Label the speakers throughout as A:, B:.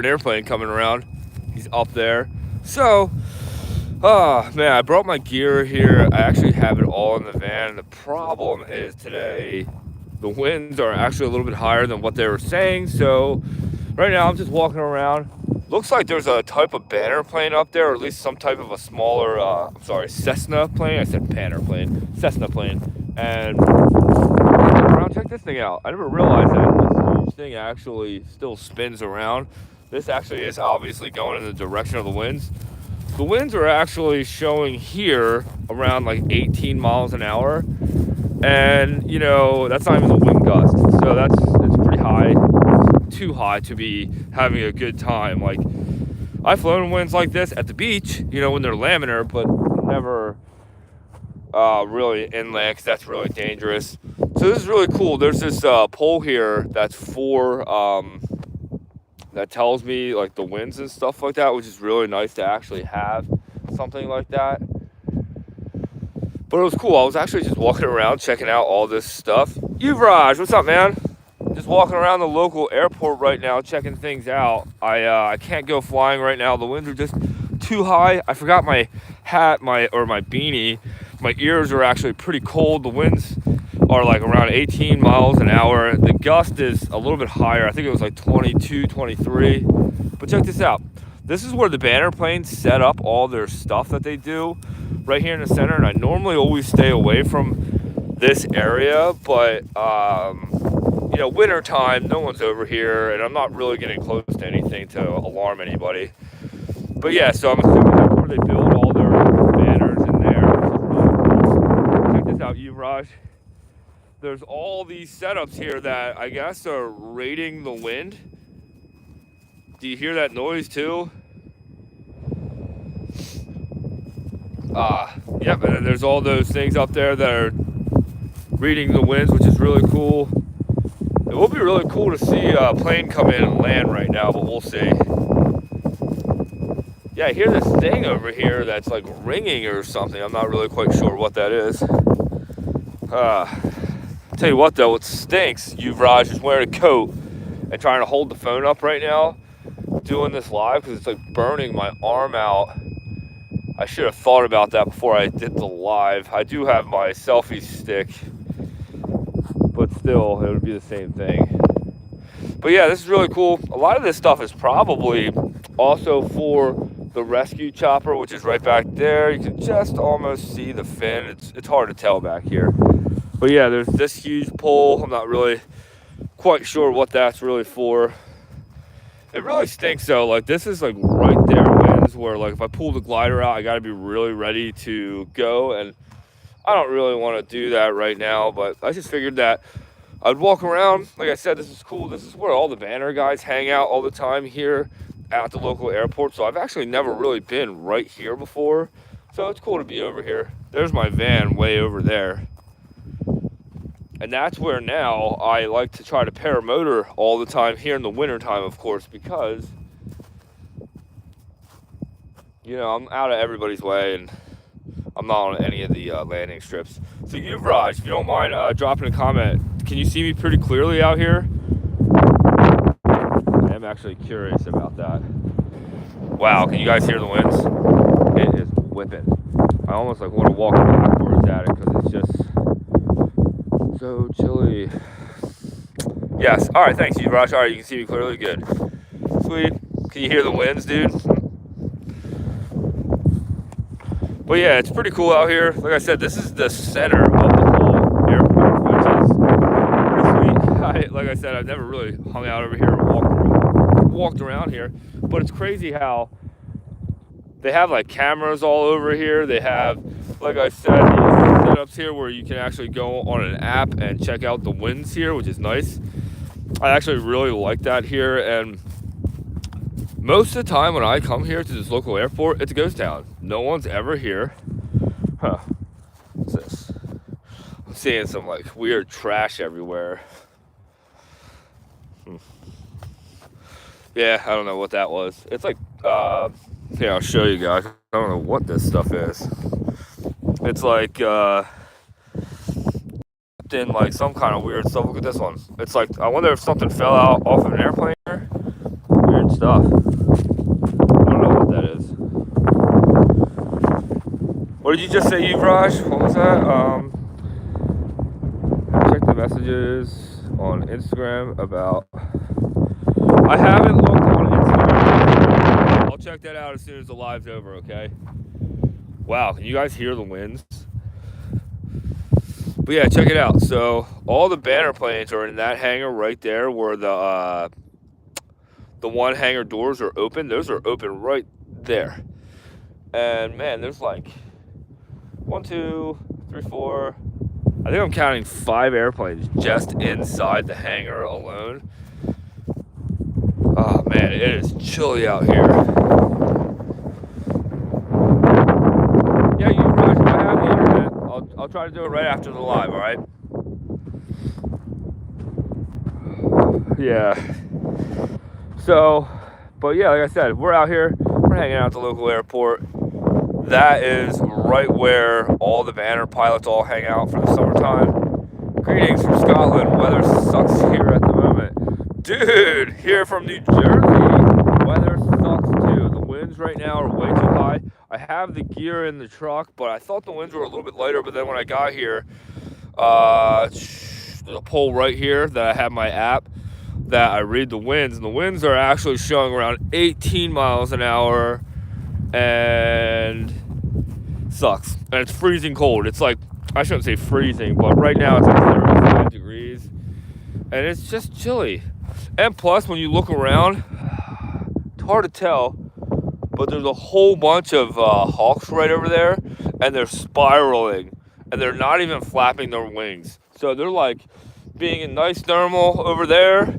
A: an airplane coming around. He's up there. So, oh man, I brought my gear here. I actually have it all in the van. The problem is today, the winds are actually a little bit higher than what they were saying. So, right now I'm just walking around. Looks like there's a type of banner plane up there, or at least some type of a smaller, Cessna plane. I said banner plane, Cessna plane. And around, check this thing out. I never realized that this huge thing actually still spins around. This actually is obviously going in the direction of the winds. The winds are actually showing here around like 18 miles an hour. And, that's not even the wind gust. So it's pretty high. It's too high to be having a good time. Like, I've flown in winds like this at the beach, when they're laminar, but never really inland, because that's really dangerous. So this is really cool. There's this pole here that's that tells me like the winds and stuff like that, which is really nice to actually have something like that. But it was cool. I was actually just walking around checking out all this stuff. Yuvraj, what's up, man? Just walking around the local airport right now, checking things out. I can't go flying right now. The winds are just too high. I forgot my hat, my beanie. My ears are actually pretty cold. The winds are like around 18 miles an hour. The gust is a little bit higher. I think it was like 22, 23. But check this out. This is where the banner planes set up all their stuff that they do right here in the center. And I normally always stay away from this area, but winter time, no one's over here, and I'm not really getting close to anything to alarm anybody. But yeah, so I'm assuming that's where they build all their banners in there. Check this out, Yuvraj. There's all these setups here that I guess are rating the wind. Do you hear that noise too? Yep, and there's all those things up there that are reading the winds, which is really cool. It will be really cool to see a plane come in and land right now, but we'll see. Yeah, I hear this thing over here that's like ringing or something. I'm not really quite sure what that is. Tell you what though, it stinks. Yuvraj is wearing a coat and trying to hold the phone up right now, doing this live, because it's like burning my arm out. I should have thought about that before I did the live. I do have my selfie stick, but still, it would be the same thing. But yeah, this is really cool. A lot of this stuff is probably also for the rescue chopper, which is right back there. You can just almost see the fin. It's hard to tell back here. But yeah, there's this huge pole. I'm not really quite sure what that's really for. It really stinks though. Like, this is like right there winds where, like, if I pull the glider out, I got to be really ready to go. And I don't really want to do that right now, but I just figured that I'd walk around. Like I said, this is cool. This is where all the banner guys hang out all the time here at the local airport. So I've actually never really been right here before. So it's cool to be over here. There's my van way over there. And that's where now I like to try to paramotor all the time here in the wintertime, of course, because, I'm out of everybody's way and I'm not on any of the landing strips. So Yuvraj, if you don't mind dropping a comment, can you see me pretty clearly out here? I am actually curious about that. Wow, can you guys hear the winds? It is whipping. I almost want to walk backwards at it because it's just so chilly. Yes. All right. Thanks, Yuvraj. All right. You can see me clearly. Good. Sweet. Can you hear the winds, dude? But yeah, it's pretty cool out here. Like I said, this is the center of the whole airport, which is pretty sweet. Like I said, I've never really hung out over here and walked around here. But it's crazy how they have like cameras all over here. They have, like I said, these setups here where you can actually go on an app and check out the winds here, which is nice. I actually really like that here. And most of the time when I come here to this local airport, it's a ghost town. No one's ever here. Huh. What's this? I'm seeing some like weird trash everywhere. Yeah, I don't know what that was. It's like, here, I'll show you guys. I don't know what this stuff is. It's like, in like some kind of weird stuff. Look at this one. It's like, I wonder if something fell out off of an airplane here. Weird stuff. I don't know what that is. What did you just say, Yuvraj? What was that? Check the messages on Instagram about... I haven't looked on Instagram. I'll check that out as soon as the live's over, okay? Wow, can you guys hear the winds? But yeah, check it out. So all the banner planes are in that hangar right there where the one hangar doors are open. Those are open right there. And man, there's like 1, 2, 3, 4. I think I'm counting 5 airplanes just inside the hangar alone. Oh man, it is chilly out here. Yeah, Raj, if I have the internet, I'll try to do it right after the live, alright? Yeah. So, but yeah, like I said, we're out here. We're hanging out at the local airport. That is right where all the banner pilots all hang out for the summertime. Greetings from Scotland. Weather sucks here at the moment. Dude, here from New Jersey, weather sucks too. The winds right now are way too high. I have the gear in the truck, but I thought the winds were a little bit lighter, but then when I got here, there's a pole right here that I have my app that I read the winds, and the winds are actually showing around 18 miles an hour, and sucks. And it's freezing cold. It's like, I shouldn't say freezing, but right now it's like 35 degrees, and it's just chilly. And plus, when you look around, it's hard to tell, but there's a whole bunch of hawks right over there, and they're spiraling, and they're not even flapping their wings. So they're like being in nice thermal over there.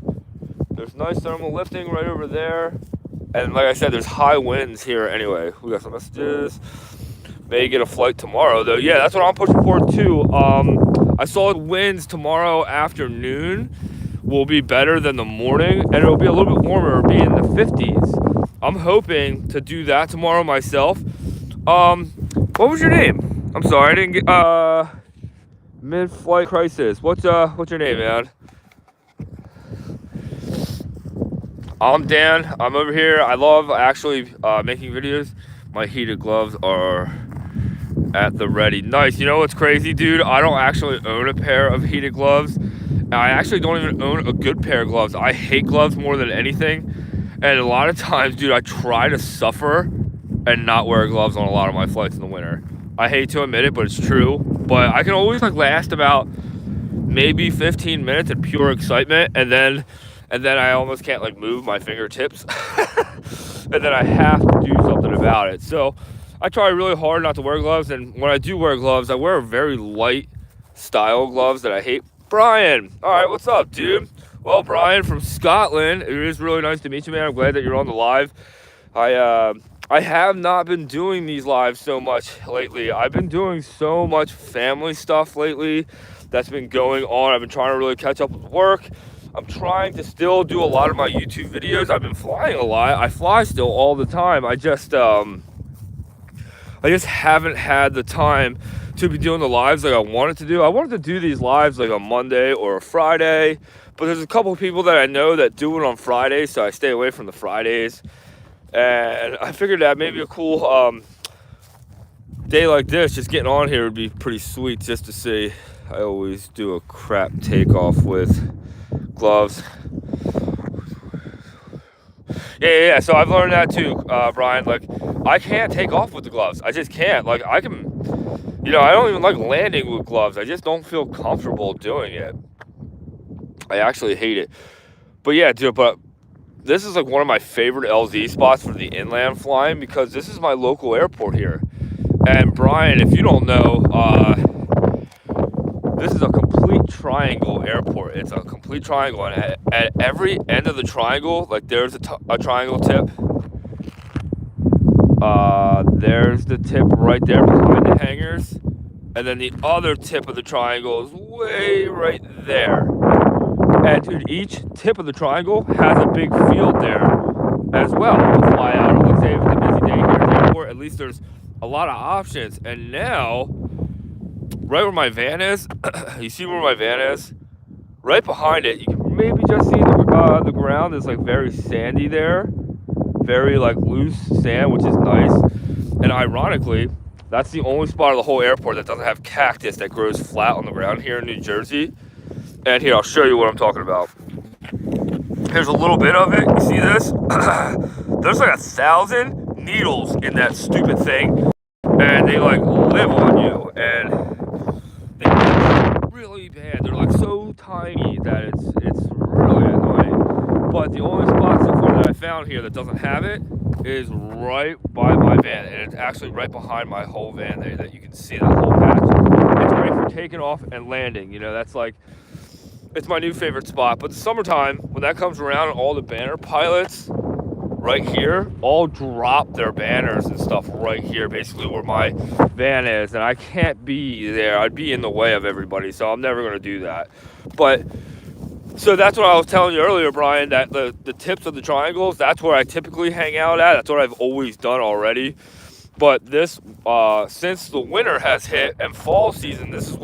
A: There's nice thermal lifting right over there. And like I said, there's high winds here anyway. We got some messages. May get a flight tomorrow, though. Yeah, that's what I'm pushing forward to. I saw winds tomorrow afternoon will be better than the morning, and it'll be a little bit warmer. It'll be in the 50s. I'm hoping to do that tomorrow myself. What was your name? I'm sorry, I didn't get mid-flight crisis. What's your name, man? I'm Dan. I'm over here. I love actually making videos. My heated gloves are at the ready. Nice. You know what's crazy, dude? I don't actually own a pair of heated gloves. I actually don't even own a good pair of gloves. I hate gloves more than anything. And a lot of times, dude, I try to suffer and not wear gloves on a lot of my flights in the winter. I hate to admit it, but it's true. But I can always like last about maybe 15 minutes in pure excitement, and then I almost can't like move my fingertips. And then I have to do something about it. So I try really hard not to wear gloves, and when I do wear gloves, I wear very light style gloves that I hate. Brian, all right, what's up, dude? Well, Brian from Scotland, it is really nice to meet you, man. I'm glad that you're on the live. I have not been doing these lives so much lately. I've been doing so much family stuff lately that's been going on. I've been trying to really catch up with work. I'm trying to still do a lot of my YouTube videos. I've been flying a lot. I fly still all the time. I just haven't had the time to be doing the lives like I wanted to do. I wanted to do these lives like a Monday or a Friday, but there's a couple of people that I know that do it on Fridays, so I stay away from the Fridays. And I figured that maybe a cool day like this, just getting on here would be pretty sweet just to see. I always do a crap takeoff with gloves. Yeah. So I've learned that too, Brian. Like, I can't take off with the gloves. I just can't. Like, I can, I don't even like landing with gloves. I just don't feel comfortable doing it. I actually hate it. But yeah, dude, but this is like one of my favorite LZ spots for the inland flying because this is my local airport here. And Brian, if you don't know, this is a complete triangle airport. It's a complete triangle, and at every end of the triangle, like there's a triangle tip. There's the tip right there behind the hangars, and then the other tip of the triangle is way right there. And dude, each tip of the triangle has a big field there as well to fly out. Or let's say if it's a busy day here at the airport, at least there's a lot of options. And now, right where my van is, you see where my van is? Right behind it, you can maybe just see the ground is like very sandy there. very like loose sand, which is nice. And ironically, that's the only spot of the whole airport that doesn't have cactus that grows flat on the ground here in New Jersey. And here, I'll show you what I'm talking about. Here's a little bit of it. You see this? There's like 1,000 needles in that stupid thing, and they like live on you, and they hurt really bad. They're like so tiny that it's really annoying. But the only spot so far that I found here that doesn't have it is right by my van, and it's actually right behind my whole van there that you can see that whole patch. It's great for taking off and landing. You know, that's like, it's my new favorite spot. But the summertime, when that comes around, and all the banner pilots right here all drop their banners and stuff right here, basically where my van is, and I can't be there. I'd be in the way of everybody, so I'm never going to do that. But so that's what I was telling you earlier, Brian, that the tips of the triangles, that's where I typically hang out at. That's what I've always done already. But this, since the winter has hit and fall season, this is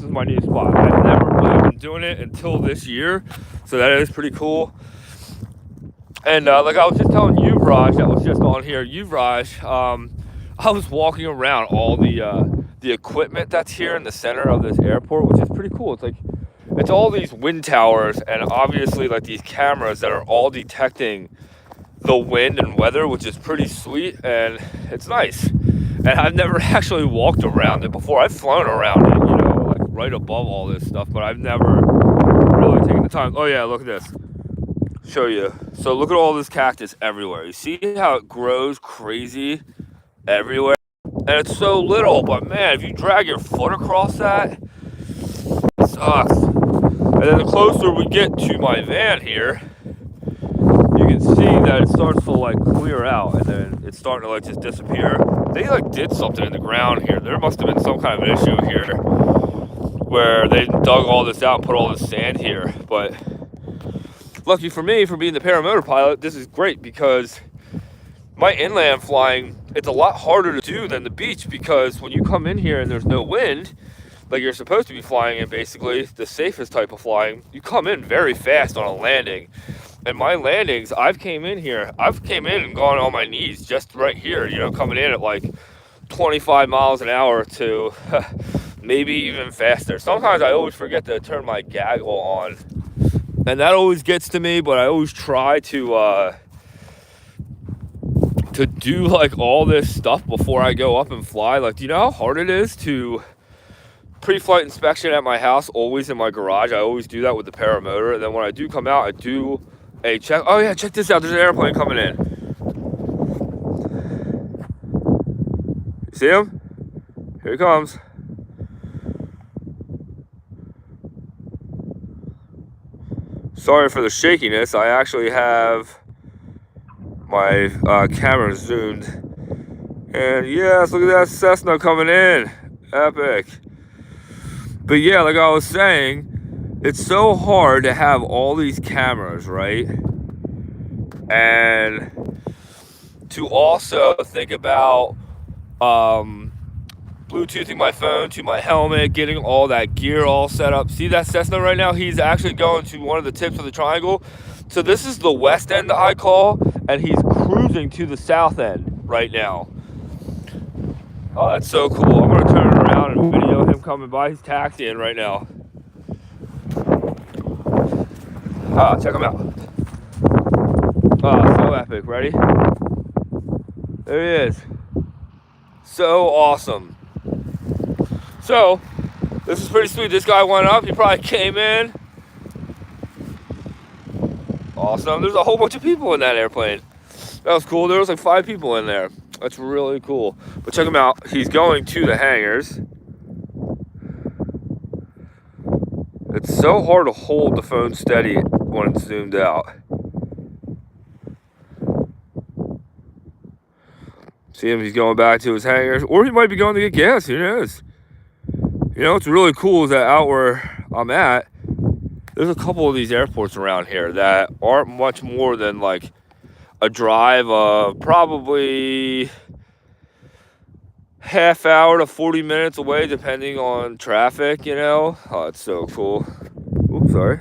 A: my new spot. I've never really been doing it until this year, so that is pretty cool. And like I was just telling you, Raj, that was just on here, Raj, I was walking around all the equipment that's here in the center of this airport, which is pretty cool. It's like, it's all these wind towers and obviously like these cameras that are all detecting the wind and weather, which is pretty sweet, and it's nice. And I've never actually walked around it before. I've flown around it, you know, like right above all this stuff, but I've never really taken the time. Oh yeah, look at this. Show you. So look at all this cactus everywhere. You see how it grows crazy everywhere? And it's so little, but man, if you drag your foot across that, it sucks. And then the closer we get to my van here, you can see that it starts to like clear out, and then it's starting to like just disappear. They like did something in the ground here. There must have been some kind of an issue here where they dug all this out and put all this sand here. But lucky for me, for being the paramotor pilot, this is great because my inland flying, it's a lot harder to do than the beach, because when you come in here and there's no wind, like you're supposed to be flying in basically the safest type of flying, you come in very fast on a landing. And my landings, I've came in and gone on my knees just right here, you know, coming in at like 25 miles an hour to maybe even faster. Sometimes I always forget to turn my gaggle on, and that always gets to me, but I always try to do like all this stuff before I go up and fly. Like, do you know how hard it is to pre-flight inspection at my house, always in my garage? I always do that with the paramotor, and then when I do come out, I do a check. Oh yeah, check this out. There's an airplane coming in. You see him? Here he comes. Sorry for the shakiness. I actually have my camera zoomed. And yes, look at that Cessna coming in. Epic. But yeah, like I was saying, it's so hard to have all these cameras, right? And to also think about Bluetoothing my phone to my helmet, getting all that gear all set up. See that Cessna right now? He's actually going to one of the tips of the triangle. So this is the west end I call, and he's cruising to the south end right now. Oh, that's so cool. I'm going to turn around and video him coming by. He's taxiing right now. Check him out. Oh, so epic. Ready? There he is. So awesome. So, this is pretty sweet. This guy went up. He probably came in. Awesome. There's a whole bunch of people in that airplane. That was cool. There was like 5 people in there. That's really cool. But check him out. He's going to the hangars. It's so hard to hold the phone steady when it's zoomed out. See him? He's going back to his hangars. Or he might be going to get gas. Who knows? You know, what's really cool is that out where I'm at, there's a couple of these airports around here that aren't much more than like a drive of probably half hour to 40 minutes away, depending on traffic, you know? Oh, it's so cool. Oops, sorry.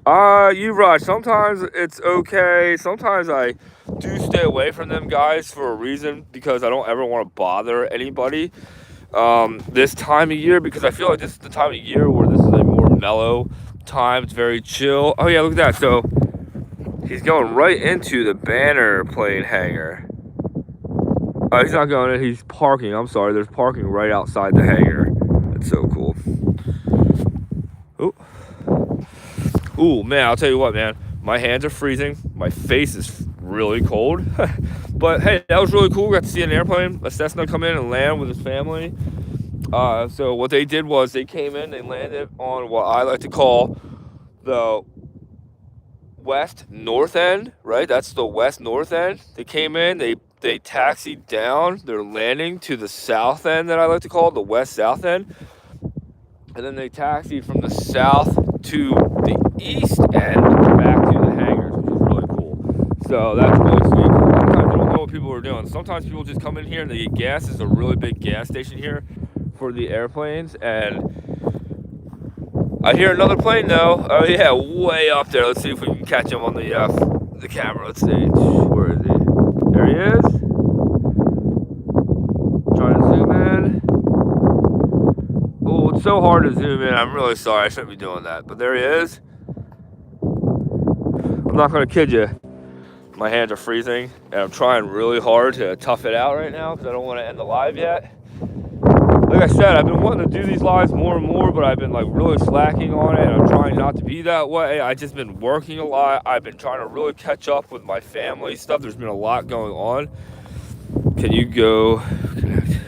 A: You Raj, sometimes it's okay. Sometimes I do stay away from them guys for a reason because I don't ever want to bother anybody. This time of year because I feel like this is the time of year where this is a more mellow time. It's very chill. Oh yeah, look at that. So he's going right into the banner plane hangar. Oh, he's not going in. He's parking. I'm sorry. There's parking right outside the hangar. That's so cool. Ooh. Ooh, man, I'll tell you what, man. My hands are freezing. My face is really cold. But hey, that was really cool. We got to see an airplane, a Cessna, come in and land with his family. So what they did was they came in, they landed on what I like to call the west north end, right? That's the west north end. They came in, they taxied down. They're landing to the south end that I like to call the west south end. And then they taxied from the south to the east end back to the hangars, which is really cool. So that's really sweet. A lot of times I don't know what people are doing. Sometimes people just come in here and they get gas. There's a really big gas station here for the airplanes, and I hear another plane though. Oh yeah, way up there. Let's see if we can catch him on the camera. Let's see. Where is he? There he is. Trying to zoom in. Oh, it's so hard to zoom in. I'm really sorry. I shouldn't be doing that. But there he is. I'm not gonna kid you. My hands are freezing, and I'm trying really hard to tough it out right now because I don't want to end the live yet. Like I said, I've been wanting to do these lives more and more, but I've been like really slacking on it, and I'm trying not to be that way. I've just been working a lot. I've been trying to really catch up with my family stuff. There's been a lot going on. Can you go connect?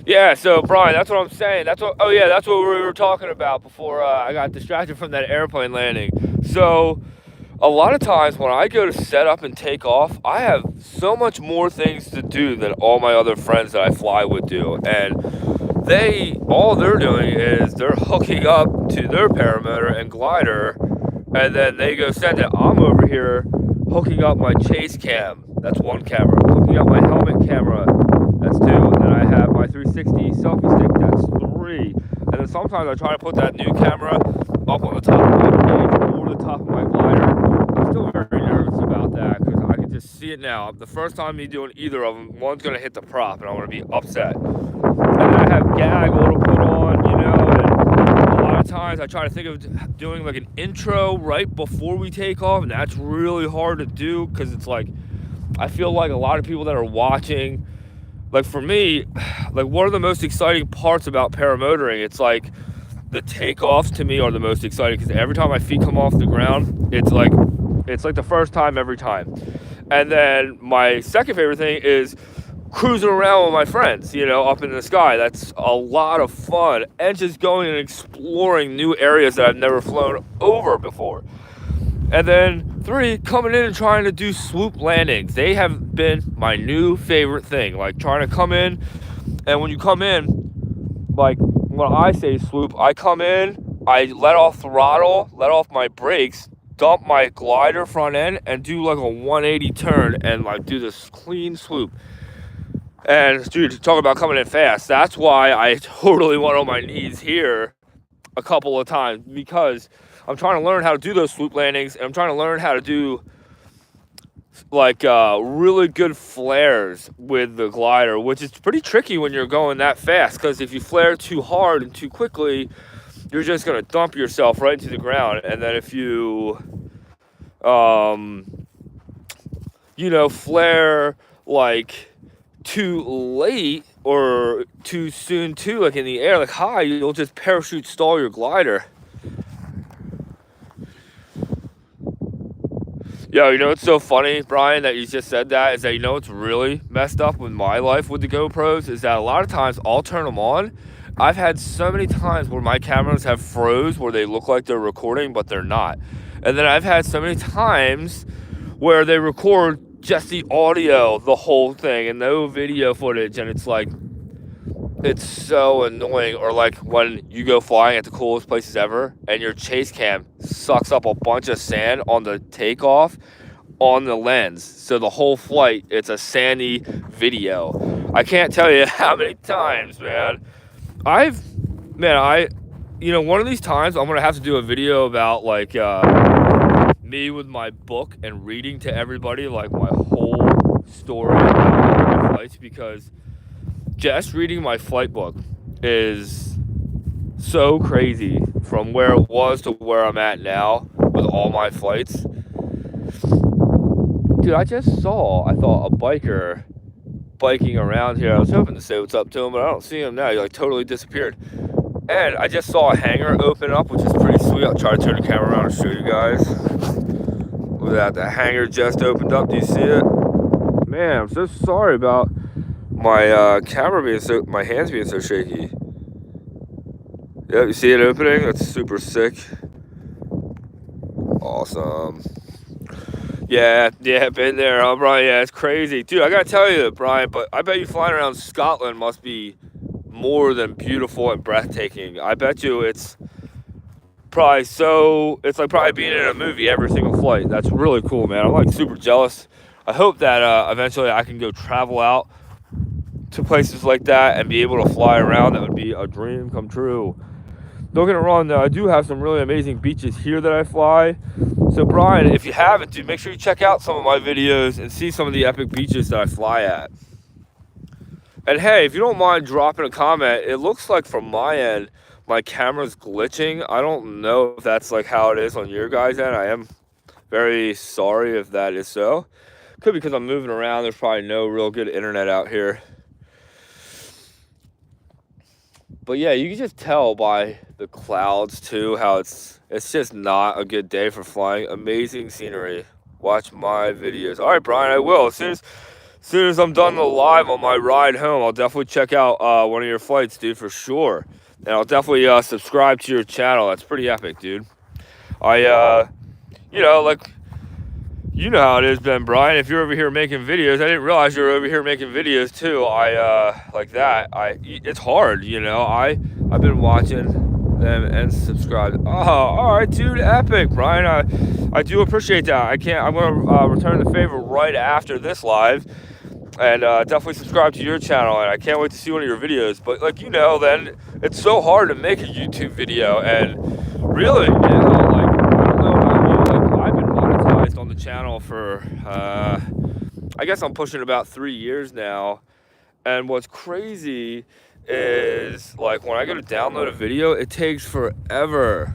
A: Yeah, so Brian, that's what I'm saying. That's what. Oh yeah, that's what we were talking about before I got distracted from that airplane landing. So, a lot of times when I go to set up and take off, I have so much more things to do than all my other friends that I fly with do, and all they're doing is they're hooking up to their paramotor and glider, and then they go send it. I'm over here hooking up my chase cam. That's one camera. Hooking up my helmet camera. That's two. And then I have my 360 selfie stick. That's three. And then sometimes I try to put that new camera up on the top of my cage or the top of my glider. I'm still very nervous about that because I can just see it now. The first time me doing either of them, one's going to hit the prop and I'm going to be upset. And then I have gaggle to put on, you know, and a lot of times I try to think of doing like an intro right before we take off, and that's really hard to do because it's like, I feel like a lot of people that are watching, like for me, like one of the most exciting parts about paramotoring, it's like the takeoffs to me are the most exciting because every time my feet come off the ground, it's like the first time every time. And then my second favorite thing is cruising around with my friends, you know, up in the sky. That's a lot of fun. And just going and exploring new areas that I've never flown over before. And then three, coming in and trying to do swoop landings. They have been my new favorite thing. Like trying to come in, and when you come in, like when I say swoop, I come in, I let off throttle, let off my brakes, dump my glider front end, and do like a 180 turn and like do this clean swoop. And dude, talk about coming in fast. That's why I totally went on my knees here a couple of times, because I'm trying to learn how to do those swoop landings, and I'm trying to learn how to do like really good flares with the glider, which is pretty tricky when you're going that fast, because if you flare too hard and too quickly, you're just going to dump yourself right into the ground. And then if you you know, flare like too late or too soon too, like in the air, like high, you'll just parachute stall your glider. Yo, you know what's so funny, Brian, that you just said that, is that, you know what's really messed up with my life with the GoPros is that a lot of times I'll turn them on. I've had so many times where my cameras have froze where they look like they're recording, but they're not. And then I've had so many times where they record just the audio, the whole thing, and no video footage, and it's like, it's so annoying. Or like when you go flying at the coolest places ever and your chase cam sucks up a bunch of sand on the takeoff. on the lens. So the whole flight, it's a sandy video. I can't tell you how many times, man. One of these times I'm going to have to do a video about like me with my book and reading to everybody like my whole story about my flights, because just reading my flight book is so crazy from where it was to where I'm at now with all my flights. Dude, I thought a biker biking around here. I was hoping to say what's up to him, but I don't see him now. He like totally disappeared. And I just saw a hangar open up, which is pretty sweet. I'll try to turn the camera around and show you guys. Look at that, the hangar just opened up. Do you see it? Man, I'm so sorry about my camera being my hands being so shaky. Yep, you see it opening? That's super sick. Awesome. Yeah, been there, huh, Brian? Yeah, it's crazy. Dude, I gotta tell you, Brian, but I bet you flying around Scotland must be more than beautiful and breathtaking. I bet you it's like probably being in a movie every single flight. That's really cool, man. I'm like super jealous. I hope that eventually I can go travel out to places like that and be able to fly around. That would be a dream come true. Don't get me wrong, though, I do have some really amazing beaches here that I fly. So, Brian, if you haven't, dude, make sure you check out some of my videos and see some of the epic beaches that I fly at. And hey, if you don't mind dropping a comment, it looks like from my end, my camera's glitching. I don't know if that's like how it is on your guys' end. I am very sorry if that is so. Could be because I'm moving around. There's probably no real good internet out here. But yeah, you can just tell by the clouds too how it's just not a good day for flying. Amazing scenery. Watch my videos. All right, Brian, I will. As soon as I'm done the live on my ride home, I'll definitely check out one of your flights, dude, for sure. And I'll definitely subscribe to your channel. That's pretty epic, dude. You know how it is, Ben Brian. If you're over here making videos, I didn't realize you were over here making videos too. It's hard, you know. I've been watching them and subscribed. Oh, all right, dude, epic, Brian. I do appreciate that. I'm gonna return the favor right after this live, and definitely subscribe to your channel. And I can't wait to see one of your videos. But like then it's so hard to make a YouTube video, and really, on the channel for I guess I'm pushing about 3 years now, and what's crazy is like when I go to download a video, it takes forever.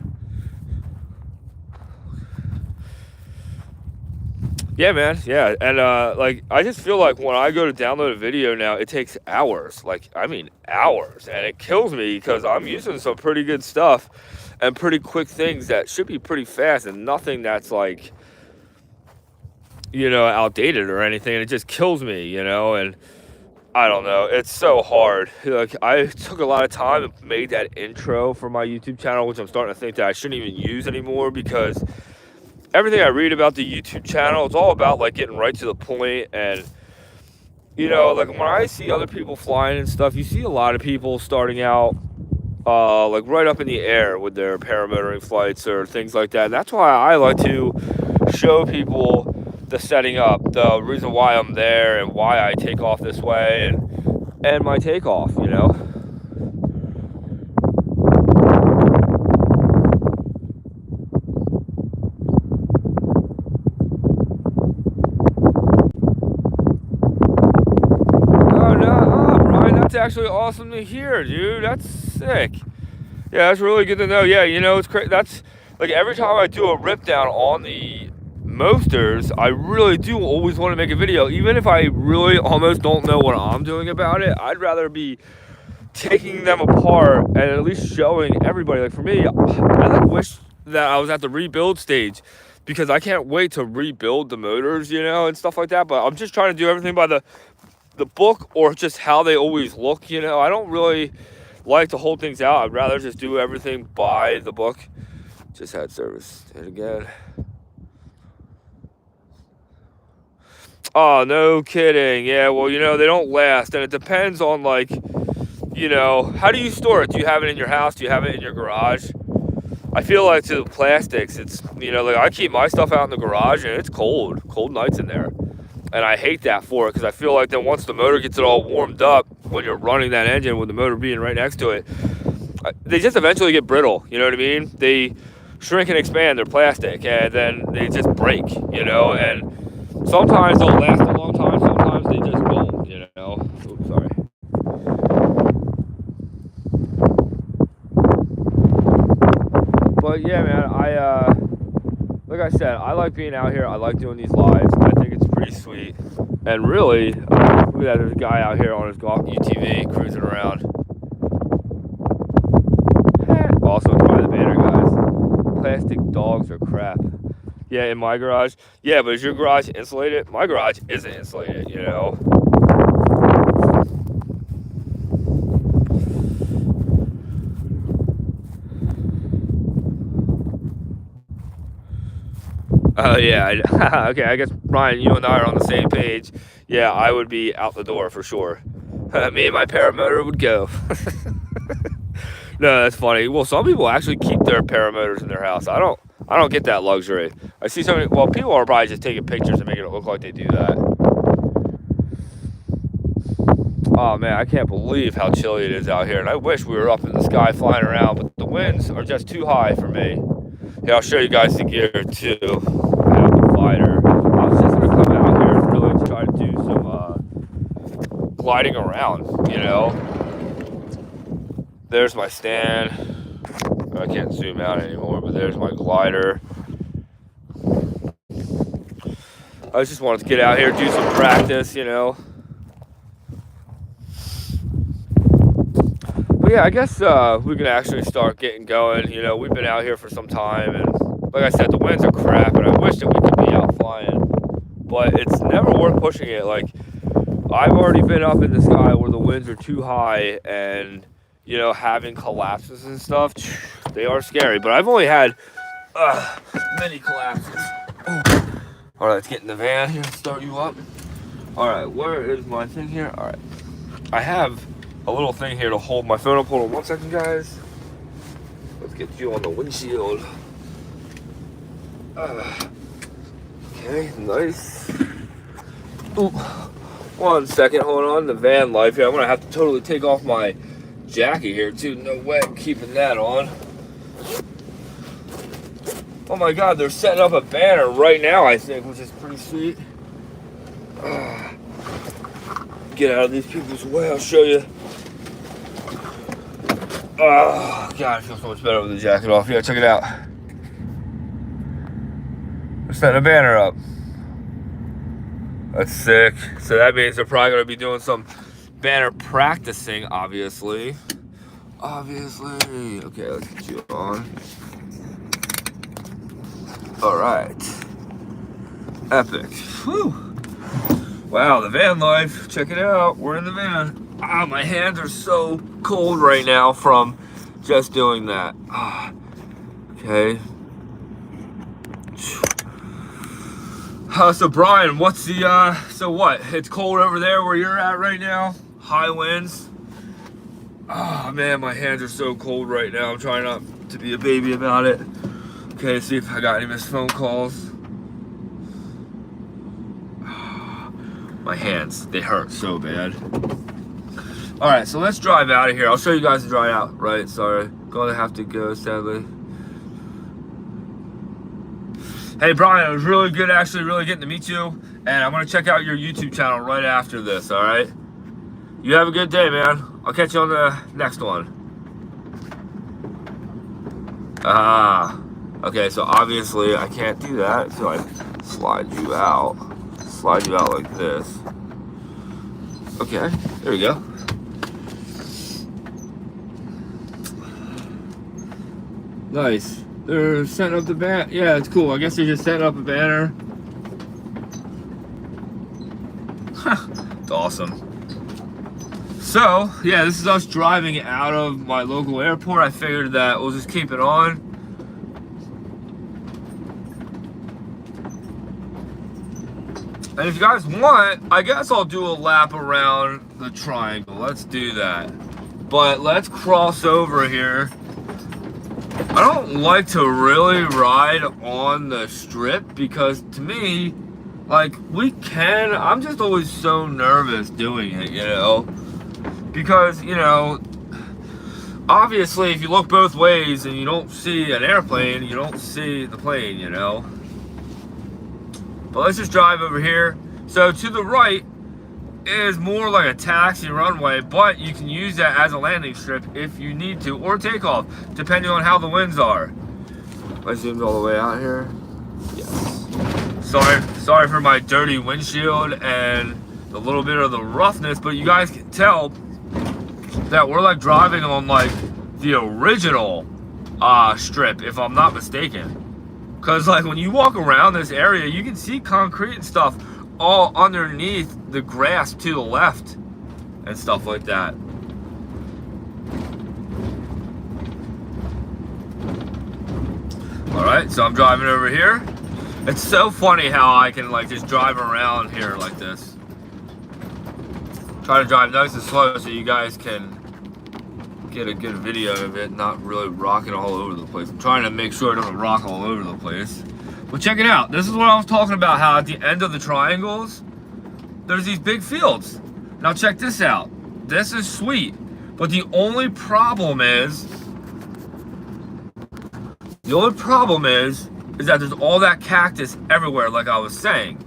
A: Yeah, man. Yeah, and I just feel like when I go to download a video now, it takes hours. Hours, and it kills me because I'm using some pretty good stuff and pretty quick things that should be pretty fast, and nothing that's like outdated or anything, and it just kills me, and I don't know, it's so hard. Like, I took a lot of time and made that intro for my YouTube channel, which I'm starting to think that I shouldn't even use anymore, because everything I read about the YouTube channel, it's all about like getting right to the point. And like when I see other people flying and stuff, you see a lot of people starting out like right up in the air with their paramotoring flights or things like that. And that's why I like to show people the setting up, the reason why I'm there, and why I take off this way, and my takeoff, No, Brian, that's actually awesome to hear, dude. That's sick. Yeah, that's really good to know. Yeah, it's crazy. That's like every time I do a rip down on the Mosters, I really do always want to make a video, even if I really almost don't know what I'm doing about it. I'd rather be taking them apart and at least showing everybody. Like for me, I wish that I was at the rebuild stage, because I can't wait to rebuild the motors, and stuff like that. But I'm just trying to do everything by the book, or just how they always look. I don't really like to hold things out. I'd rather just do everything by the book. Just had service. And again. Oh, no kidding. Yeah, well, they don't last. And it depends on, like, how do you store it? Do you have it in your house? Do you have it in your garage? I feel like to the plastics, it's, you know, like I keep my stuff out in the garage and it's cold nights in there. And I hate that for it because I feel like then once the motor gets it all warmed up, when you're running that engine with the motor being right next to it, they just eventually get brittle, you know what I mean? They shrink and expand, they're plastic, and then they just break, you know? And sometimes they'll last a long time, sometimes they just won't, you know? Oops, sorry. But yeah, man, like I said, I like being out here. I like doing these lives. I think it's pretty sweet. And really, look at that, there's a guy out here on his golf UTV cruising around. Also, try the banner, guys. Plastic dogs are crap. Yeah, in my garage. Yeah, but is your garage insulated? My garage isn't insulated, you know? Oh, yeah. Okay, I guess, Brian, you and I are on the same page. Yeah, I would be out the door for sure. Me and my paramotor would go. No, that's funny. Well, some people actually keep their paramotors in their house. I don't get that luxury. I see so many, well, people are probably just taking pictures and making it look like they do that. Oh, man, I can't believe how chilly it is out here. And I wish we were up in the sky flying around, but the winds are just too high for me. Yeah, I'll show you guys the gear, too. I have the fighter. I was just going to come out here and really try to do some gliding around, you know. There's my stand. I can't zoom out anymore, but there's my glider. I just wanted to get out here, do some practice, you know. But yeah, I guess we can actually start getting going. You know, we've been out here for some time, and like I said, the winds are crap, and I wish that we could be out flying. But it's never worth pushing it. Like, I've already been up in the sky where the winds are too high, and you know, having collapses and stuff, they are scary. But I've only had many collapses. All right, let's get in the van here, start you up. All right, where is my thing here? All right, I have a little thing here to hold my phone up. Hold on 1 second, guys. Let's get you on the windshield. Okay, nice. Ooh, 1 second, hold on. The van life here. I'm gonna have to totally take off my jacket here too. No way I'm keeping that on. Oh my god, they're setting up a banner right now, I think, which is pretty sweet. Get out of these people's way, I'll show you. Oh god, I feel so much better with the jacket off. Yeah, check it out. They're setting a banner up. That's sick. So that means they're probably gonna be doing some banner practicing, obviously. Okay, let's get you on. All right. Epic. Whew. Wow, the van life. Check it out. We're in the van. Ah, my hands are so cold right now from just doing that. Okay. So Brian, what's the, so what? It's cold over there where you're at right now? High winds. Oh man, my hands are so cold right now. I'm trying not to be a baby about it. Okay, see if I got any missed phone calls. My hands, they hurt so bad. All right, so let's drive out of here. I'll show you guys the drive out, right? Sorry, gonna have to go, sadly. Hey Brian, it was really good actually, really getting to meet you. And I'm gonna check out your YouTube channel right after this, all right? You have a good day, man. I'll catch you on the next one. Okay, so obviously I can't do that, so I slide you out like this. Okay, there we go. Nice. They're setting up the banner. Yeah, it's cool. I guess they're just setting up a banner. It's awesome. So, yeah, this is us driving out of my local airport. I figured that we'll just keep it on. And if you guys want, I guess I'll do a lap around the triangle. Let's do that. But let's cross over here I don't like to really ride on the strip because to me, like, I'm just always so nervous doing it, you know? Because, you know, obviously if you look both ways and you don't see an airplane, you don't see the plane, you know? But let's just drive over here. So to the right is more like a taxi runway, but you can use that as a landing strip if you need to, or takeoff, depending on how the winds are. I zoomed all the way out here. Yes. Sorry for my dirty windshield and a little bit of the roughness, but you guys can tell that we're like driving on like the original strip, if I'm not mistaken. Because like when you walk around this area, you can see concrete and stuff all underneath the grass to the left and stuff like that. Alright, so I'm driving over here. It's so funny how I can like just drive around here like this. Try to drive nice and slow so you guys can get a good video of it, not really rocking all over the place. I'm trying to make sure it doesn't rock all over the place. But check it out. This is what I was talking about, how at the end of the triangles, there's these big fields. Now check this out. This is sweet. But the only problem is that there's all that cactus everywhere, like I was saying.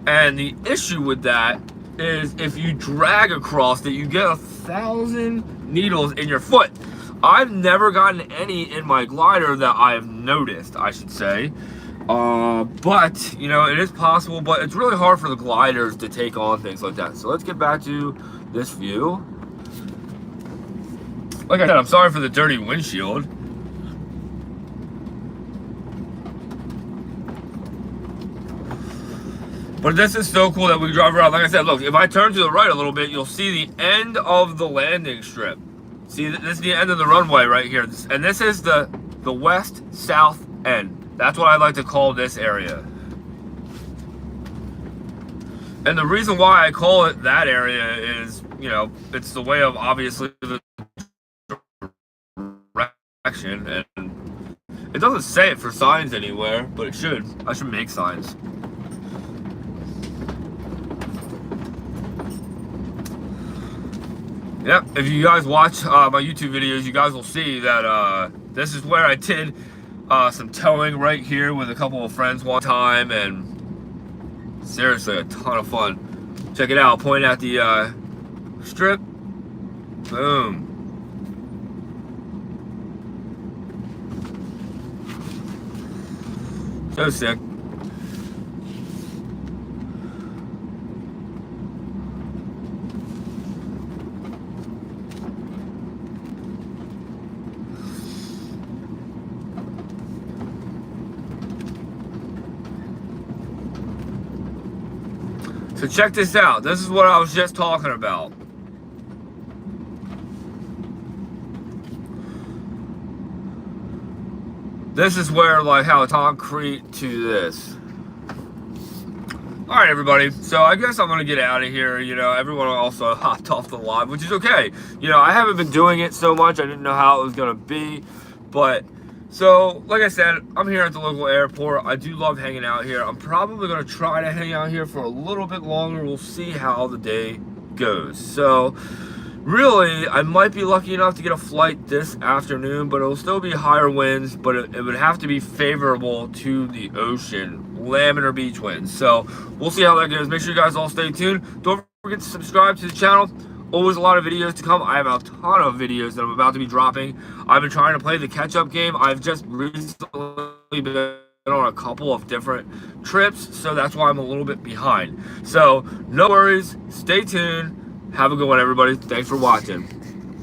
A: And the issue with that is if you drag across it, you get 1,000 needles in your foot. I've never gotten any in my glider that I've noticed, I should say. But, you know, it is possible, but it's really hard for the gliders to take on things like that. So let's get back to this view. Like I said, I'm sorry for the dirty windshield. But this is so cool that we drive around. Like I said, look, if I turn to the right a little bit, you'll see the end of the landing strip. See, this is the end of the runway right here. And this is the west-south end. That's what I like to call this area. And the reason why I call it that area is, you know, it's the way of obviously the direction. And it doesn't say it for signs anywhere, but it should. I should make signs. Yep, if you guys watch my YouTube videos, you guys will see that this is where I did some towing right here with a couple of friends one time, and seriously, a ton of fun. Check it out, point at the strip, boom. So sick. So check this out. This is what I was just talking about. This is where, like, how concrete to this. Alright, everybody. So I guess I'm going to get out of here. You know, everyone also hopped off the live, which is okay. You know, I haven't been doing it so much. I didn't know how it was going to be. But, so, like I said, I'm here at the local airport. I do love hanging out here. I'm probably going to try to hang out here for a little bit longer. We'll see how the day goes. So, really, I might be lucky enough to get a flight this afternoon, but it'll still be higher winds, but it would have to be favorable to the ocean, Laminer Beach winds. So, we'll see how that goes. Make sure you guys all stay tuned. Don't forget to subscribe to the channel. Always a lot of videos to come. I have a ton of videos that I'm about to be dropping. I've been trying to play the catch-up game. I've just recently been on a couple of different trips, so that's why I'm a little bit behind. So, no worries. Stay tuned. Have a good one, everybody. Thanks for watching.